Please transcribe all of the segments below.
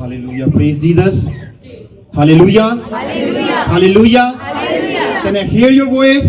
Hallelujah, praise Jesus. Hallelujah. Hallelujah. Can I hear your voice?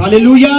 Hallelujah.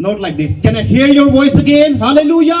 Not like this. Can I hear your voice again? Hallelujah.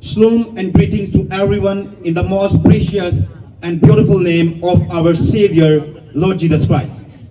Shalom and greetings to everyone in the most precious and beautiful name of our Savior, Lord Jesus Christ.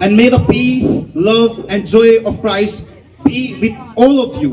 And may the peace, love and joy of Christ be with all of you.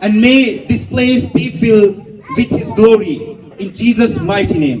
And may this place be filled with His glory in Jesus' mighty name.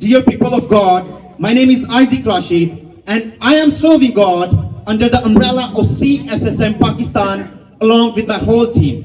Dear people of God, my name is Isaac Rashid and I am serving God under the umbrella of CSSM Pakistan along with my whole team.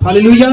Hallelujah.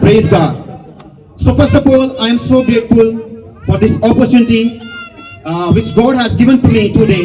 Praise God. So first of all, I am so grateful for this opportunity which God has given to me today.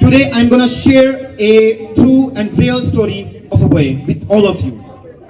Today I am going to share a true and real story of a boy with all of you.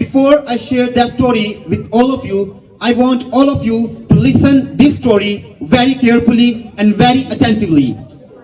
Before I share that story with all of you, I want all of you to listen this story very carefully and very attentively.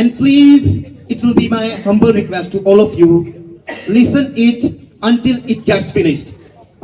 And please, it will be my humble request to all of you, listen it until it gets finished.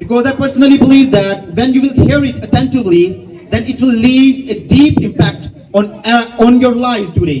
Because I personally believe that when you will hear it attentively, then it will leave a deep impact on your lives today.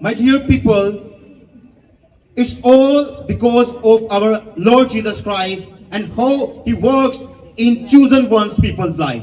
My dear people, it's all because of our Lord Jesus Christ and how He works in chosen ones people's life.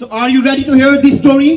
So are you ready to hear this story?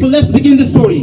So let's begin the story.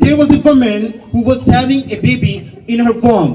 There was a woman who was having a baby in her womb.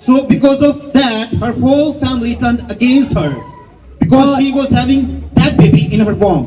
So because of that, her whole family turned against her because she was having that baby in her womb.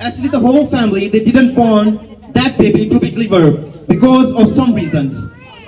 Actually, the whole family, they didn't want that baby to be delivered because of some reasons.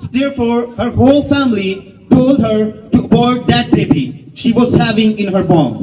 So therefore, her whole family told her to abort that baby she was having in her womb.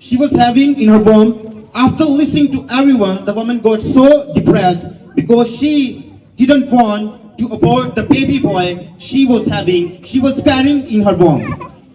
She was having in her womb. After listening to everyone, the woman got so depressed because she didn't want to abort the baby boy she was having. She was carrying in her womb.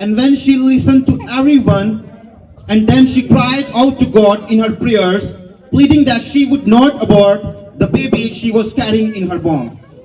And when she listened to everyone, and then she cried out to God in her prayers, pleading that she would not abort the baby she was carrying in her womb.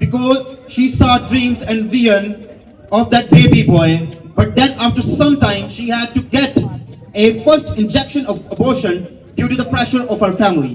Because she saw dreams and vision of that baby boy, but then after some time she had to get a first injection of abortion due to the pressure of her family.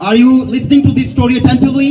Are you listening to this story attentively?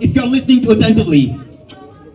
if you are listening to attentively.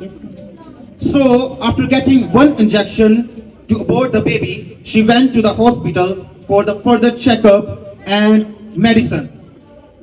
Yes. So after getting one injection to abort the baby, she went to the hospital for the further checkup and medicine.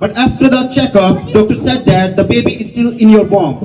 But after the checkup, doctor said that the baby is still in your womb.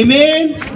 Amen.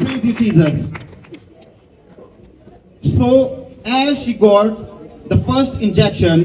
Praise you, Jesus. So as she got the first injection,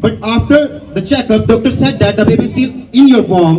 but after the checkup, doctor said that the baby is still in your womb,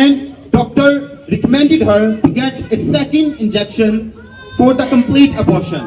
and doctor recommended her to get a second injection for the complete abortion.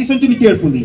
Listen to me carefully.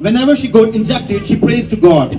Whenever she got injected, she prays to God.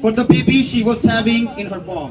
For the baby she was having in her womb.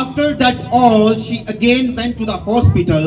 After that all, she again went to the hospital.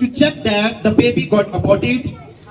to check that the baby got aborted.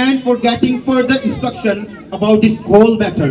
And for getting further instruction about this whole matter.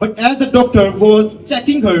But as the doctor was checking her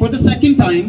for the second time,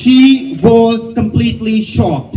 she was completely shocked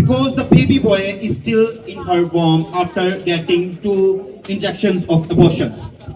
because the baby boy is still in her womb after getting 2 injections of abortions.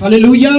Hallelujah.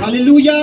Hallelujah.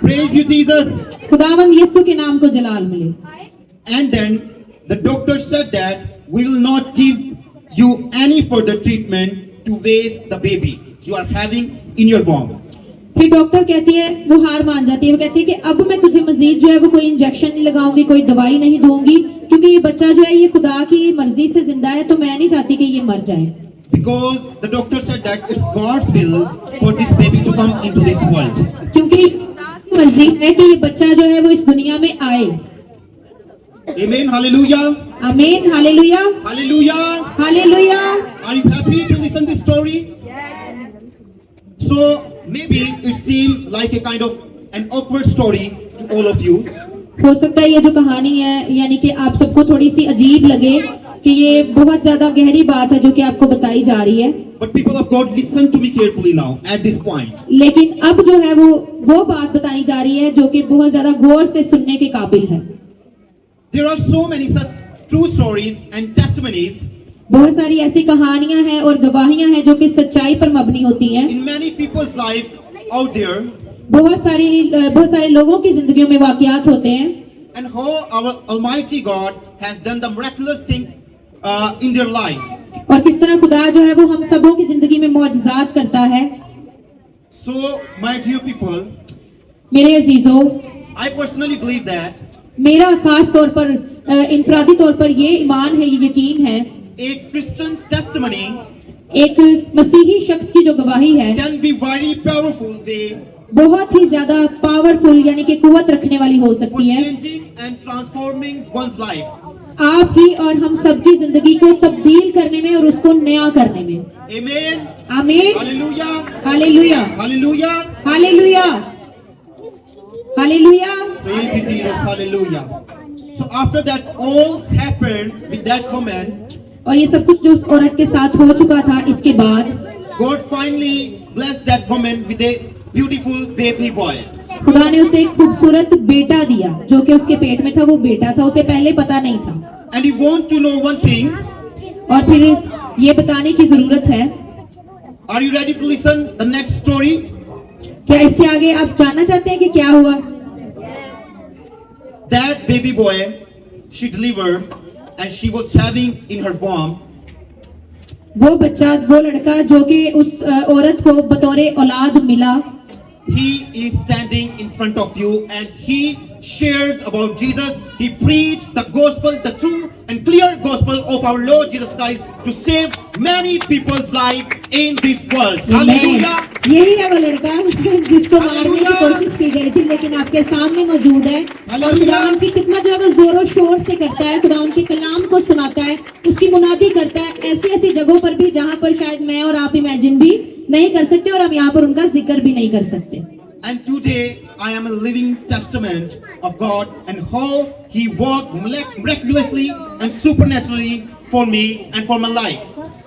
Praise you, Jesus. खुदावंद यीशु के नाम को जलाल मिले। And then the doctor said that we will not give you any further treatment to waste the baby you are having in your womb. फिर doctor कहती है, वो हार मान जाती है, वो कहती है कि अब मैं तुझे मजीद जो है वो कोई इंजेक्शन नहीं लगाऊंगी, कोई दवाई नहीं दूंगी, क्योंकि ये बच्चा जो है ये खुदा की मर्जी से जिंदा है, तो मैं नहीं चाहती कि ये मर जाए। Because the doctor said that it's God's will for this baby to come into this world. क्योंकि मर्जी है कि ये बच्चा जो है वो इस दुनिया में आए। Amen. Hallelujah. आमीन, hallelujah, Hallelujah. Hallelujah. Are you happy to listen this story? So maybe it seemed like a kind of an awkward story to all of you. हो सकता है ये जो कहानी है यानी कि आप सबको थोड़ी सी अजीब लगे कि ये बहुत ज्यादा गहरी बात है जो कि आपको बताई जा रही है, But people of God, listen to me carefully now at this point. लेकिन अब जो है वो बात बताई जा रही है जो कि बहुत ज्यादा गौर से सुनने के काबिल है। There are so many such true stories and testimonies बहुत सारी ऐसी कहानियां हैं और गवाहियां हैं जो कि सच्चाई पर मबनी होती हैं। in many people's life out there, बहुत सारे लोगों की जिंदगियों में वाकयात होते हैं and how our Almighty God has done the miraculous things in their life. और किस तरह खुदा जो है वो हम सबों की जिंदगी में मौजज़ात करता है। So, my dear people, मेरे अजीजों, I personally believe that मेरा खास तौर पर इनफरादी तौर पर ये ईमान है, ये यकीन है, a Christian testimony एक मसीही शख्स की जो गवाही है can be very powerful way बहुत ही ज्यादा पावरफुल यानी कि कुव्वत रखने वाली हो for सकती है changing and transforming one's life. आपकी और हम सबकी जिंदगी को तब्दील करने में और उसको नया करने में। Amen. आमीन, Hallelujah. Hallelujah, Hallelujah. Hallelujah, hallelujah. Praise be Jesus. Hallelujah. So after that all happened with that woman, और ये सब कुछ जो उस औरत के साथ हो चुका था, इसके बाद God finally blessed that woman with a beautiful baby boy. खुदा ने उसे एक खूबसूरत बेटा दिया जो कि उसके पेट में था, वो बेटा था, उसे पहले पता नहीं था। And you want to know one thing? और फिर ये बताने की जरूरत है, Are you ready to listen the next story? क्या इससे आगे आप जानना चाहते हैं कि क्या हुआ? That baby boy, she delivered and she was having in her womb वो बच्चा, वो लड़का जो कि उस औरत को बतौरे औलाद मिला, he is standing in front of you and he shares about Jesus. He preached the gospel, the true and clear gospel of our Lord Jesus Christ to save many people's life in this world. Hallelujah. यही है वो लड़का जिसको मारने की कोशिश की गई थी, लेकिन आपके सामने मौजूद है और खुदा उनकी खिदमत जो है वो जोरों शोर से करता है, खुदा उनके कलाम को सुनाता है, उसकी मुनादी करता है ऐसी ऐसी जगहों पर भी जहां पर शायद मैं और आप इमेजिन भी नहीं कर सकते और हम यहाँ पर उनका जिक्र भी नहीं कर सकते। And today I am a living testament of God and how He worked miraculously and supernaturally for me and for my life.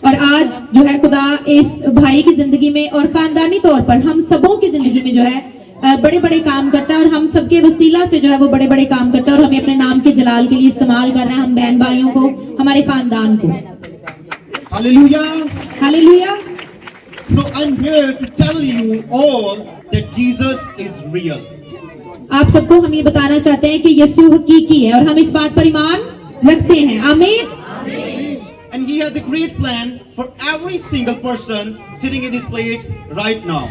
और आज जो है खुदा इस भाई की जिंदगी में और खानदानी तौर पर हम सबों की जिंदगी में जो है बड़े बड़े काम करता है और हम सबके वसीला से जो है वो बड़े बड़े काम करता है और हमें अपने नाम के जलाल के लिए इस्तेमाल कर रहे हैं, हम बहन भाइयों को, हमारे खानदान को। Hallelujah. Hallelujah. So I'm here to tell you all that Jesus is real. आप सबको हम ये बताना चाहते हैं कि यीशु हकीकी है और हम इस बात पर ईमान रखते हैं। आमीन। And He has a great plan for every single person sitting in this place right now.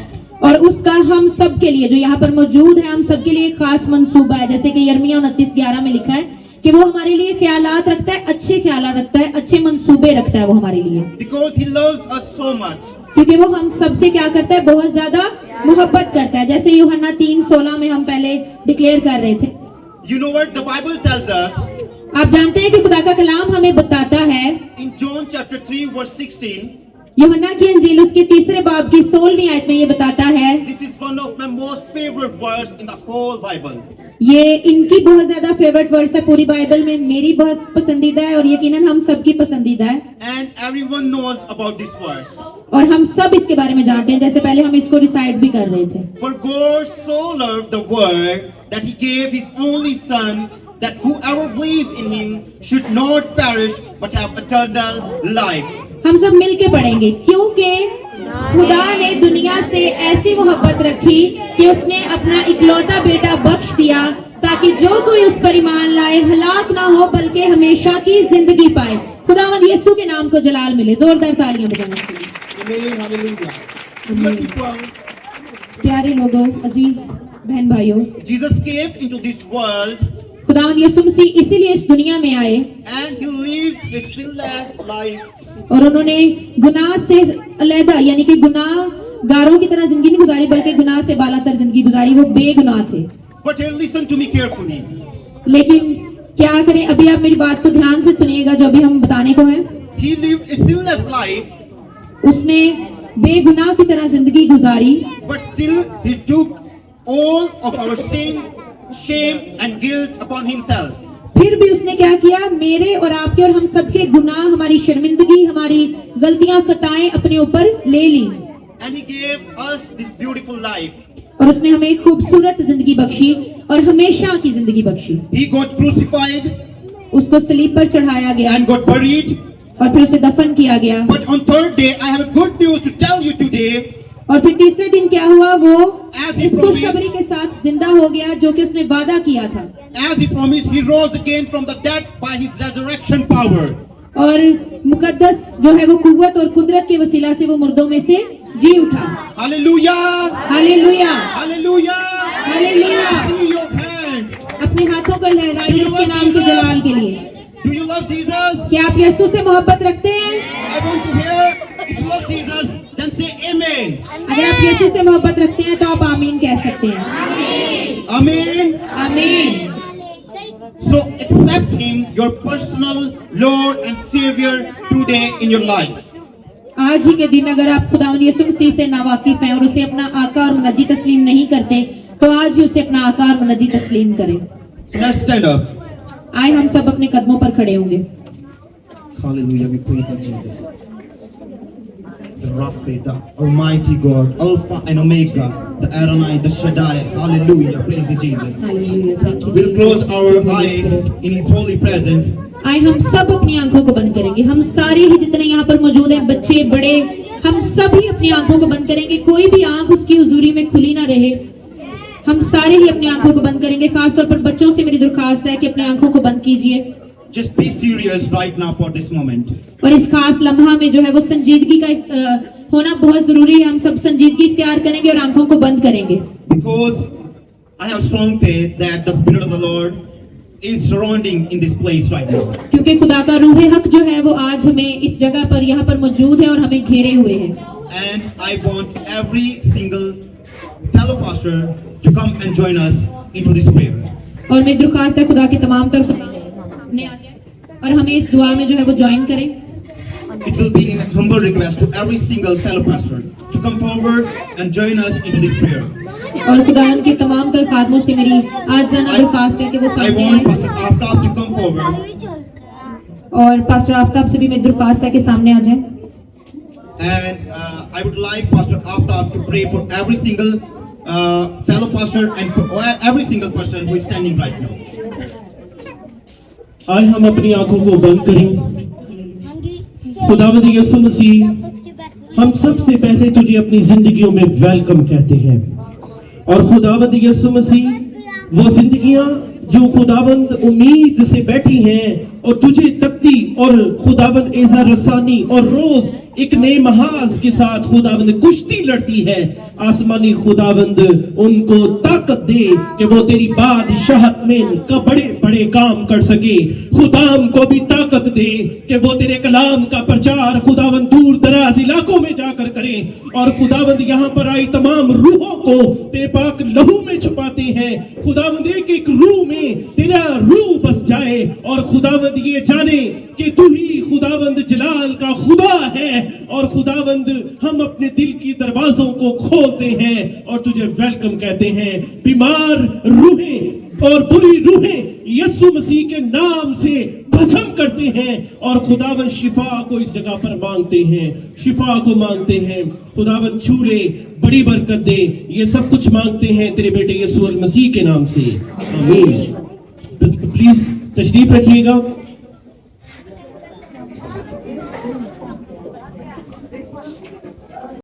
और उसका हम सब के लिए जो यहाँ पर मौजूद है, हम सब के लिए एक खास मंसूबा है, जैसे कि यिर्मयाह 29:11 में लिखा है कि वो हमारे लिए ख्यालात रखता है, अच्छे ख्यालात रखता है, अच्छे मंसूबे रखता है वो हमारे लिए, Because He loves us so much. क्योंकि वो हम सबसे क्या करता है, बहुत ज्यादा मोहब्बत करता है, जैसे यूहन्ना 3:16 में हम पहले डिक्लेयर कर रहे थे। You know what the Bible tells us आप जानते हैं कि खुदा का कलाम हमें बताता है in John chapter 3 verse 16. यूहन्ना की अंजील उसके 3 बाब की 16वीं आयत में ये बताता है, This is one of my most favorite verse in the whole Bible. ये इनकी बहुत ज्यादा फेवरेट वर्स है पूरी बाइबल में, मेरी बहुत पसंदीदा है और यकीनन हम सबकी पसंदीदा है And everyone knows about this verse. और हम सब इसके बारे में जानते हैं, जैसे पहले हम इसको रिसाइट भी कर रहे थे। For God so loved the world that He gave His only Son, that whoever believes in Him should not perish but have eternal life. हम सब मिलके पढ़ेंगे, क्योंकि खुदा ने दुनिया से ऐसी मोहब्बत रखी कि उसने अपना इकलौता बेटा बख्श दिया ताकि जो कोई उस पर ईमान लाए हलाक ना हो बल्कि हमेशा की जिंदगी पाए। खुदावंद यीशु के नाम को जलाल मिले। जोरदार तालियां बजाएं इसके लिए। Amen. Hallelujah. Dear people, प्यारे लोगों, अजीज बहन भाइयों, Jesus came into this world खुदावंद यीशु मसीह इसीलिए इस दुनिया में आए and he lived a sinless life. और उन्होंने गुनाह से अलहदा यानी कि गुनाहगारों की तरह जिंदगी नहीं गुजारी बल्कि गुनाह से बालातर जिंदगी गुजारी। वो बेगुनाह थे। But here, listen to me carefully. लेकिन क्या करें, अभी आप मेरी बात को ध्यान से सुनिएगा जो अभी हम बताने को है। He lived a sinless life, उसने बेगुनाह की तरह जिंदगी गुजारी, but still he took all of our sin, shame and guilt upon himself. फिर भी उसने क्या किया, मेरे और आपके और हम सबके गुनाह, हमारी शर्मिंदगी, हमारी गलतियां, खताएं अपने ऊपर ले ली And he gave us this beautiful life. और उसने हमें एक खूबसूरत जिंदगी बख्शी और हमेशा की जिंदगी बख्शी। He got crucified उसको सलीब पर चढ़ाया गया and got buried. और फिर उसे दफन किया गया। But on third day, I have a good news to tell you today. और फिर तीसरे दिन क्या हुआ, वो As he इस promised. खुशखबरी के साथ जिंदा हो गया जो कि उसने वादा किया था। As he promised, he rose again from the dead by his resurrection power. और मुकद्दस जो है वो कुव्वत और कुदरत के वसीला से वो मुर्दों में से जी उठा। Hallelujah! Hallelujah, Hallelujah! Hallelujah. See your hands. अपने हाथों को लहराइए उसके नाम के जलाल के लिए। Do you love Jesus? क्या आप यीशु से मोहब्बत रखते हैं? I want to hear. If you love Jesus, then say Amen. अगर आप यीशु से मोहब्बत रखते हैं तो आप आमीन कह सकते हैं। Amen. आमीन। So accept Him, your personal Lord and Savior, today in your life. आज ही के दिन अगर आप खुदावंद यीशु मसीह से नावाकिफ हैं और उसे अपना आका और मुनज्जी तस्लीम नहीं करते तो आज ही उसे अपना आका और मुनज्जी तस्लीम करें। So let's stand up. आए हम सब अपने कदमों पर खड़े होंगे। Hallelujah. We praise you, Jesus. The Rapha, the Almighty God, Alpha and Omega, the Adonai, the Shaddai. Hallelujah. Praise you, Jesus. Hallelujah, thank you. We'll close our eyes in His holy presence. आए हम सब अपनी आंखों को बंद करेंगे। हम सारे ही जितने यहाँ पर मौजूद हैं, बच्चे बड़े, हम सभी अपनी आंखों को बंद करेंगे। कोई भी आंख उसकी हुजूरी में खुली ना रहे। हम सारे ही अपनी आंखों को बंद करेंगे। खासतौर पर बच्चों से मेरी दरख्वास्त है कि अपनी आंखों को बंद कीजिए Just be serious right now for this moment. और इस खास लम्हा में जो है वो संजीदगी का होना बहुत जरूरी है। हम सब संजीदगी इख्तियार करेंगे और आंखों को बंद करेंगे Because I have strong faith that the Spirit of the Lord is surrounding in this place right now. क्योंकि खुदा का रूह हक जो है वो आज हमें इस जगह पर यहाँ पर मौजूद है और हमें घेरे हुए है। And I want every single fellow pastor to come and join us into this prayer. और मेरी दरख्वास्त है खुदा के तमाम तर अपने आ जाए और हमें इस दुआ में जो है वो ज्वाइन करें। It will be a humble request to every single fellow pastor to come forward and join us into this prayer. और खुदावंद के तमाम तर खादमों से मेरी आज दरख्वास्त है कि वो I सामने want आए Pastor Aftab to come forward. और पास्टर आफ्ताब से भी मेरी दरख्वास्त है कि सामने आ जाए। And I would like Pastor Aftab to pray for every single fellow pastor and for every single person who is standing right now. आए हम अपनी आंखों को बंद करें। खुदावंद यीशु मसीह, हम सबसे पहले तुझे अपनी जिंदगियों में वेलकम कहते हैं। और खुदावंद यीशु मसीह, वो जिंदगियां जो खुदावंद उम्मीद से बैठी हैं और तुझे तकती और खुदावंद एज़ा रसानी और रोज एक नए महाज के साथ खुदावंद कुश्ती लड़ती है, आसमानी खुदावंद उनको ताकत दे कि वो तेरी बादशाहत में बड़े बड़े काम कर सके। खुदाम को भी ताकत दे कि वो तेरे कलाम का प्रचार खुदावंद दूर दराज इलाकों में जाकर करें। और खुदावंद यहाँ पर आई तमाम रूहों को तेरे पाक लहू में छुपाते हैं। खुदावंद एक एक रूह में तेरा रूह बस जाए और खुदावंद ये जाने कि तू ही खुदावंद जलाल का खुदा है। और खुदावंद हम अपने दिल की दरवाजों को खोलते हैं और तुझे वेलकम कहते हैं। बीमार रूहें और बुरी रूहें यीशु मसीह के नाम से भस्म करते हैं और खुदावंद शिफा को इस जगह पर मांगते हैं, शिफा को मांगते हैं। खुदावंद छू ले, बड़ी बरकत दे, ये सब कुछ मांगते हैं तेरे बेटे यीशु मसीह के नाम से, आमीन। प्लीज तशरीफ रखिएगा।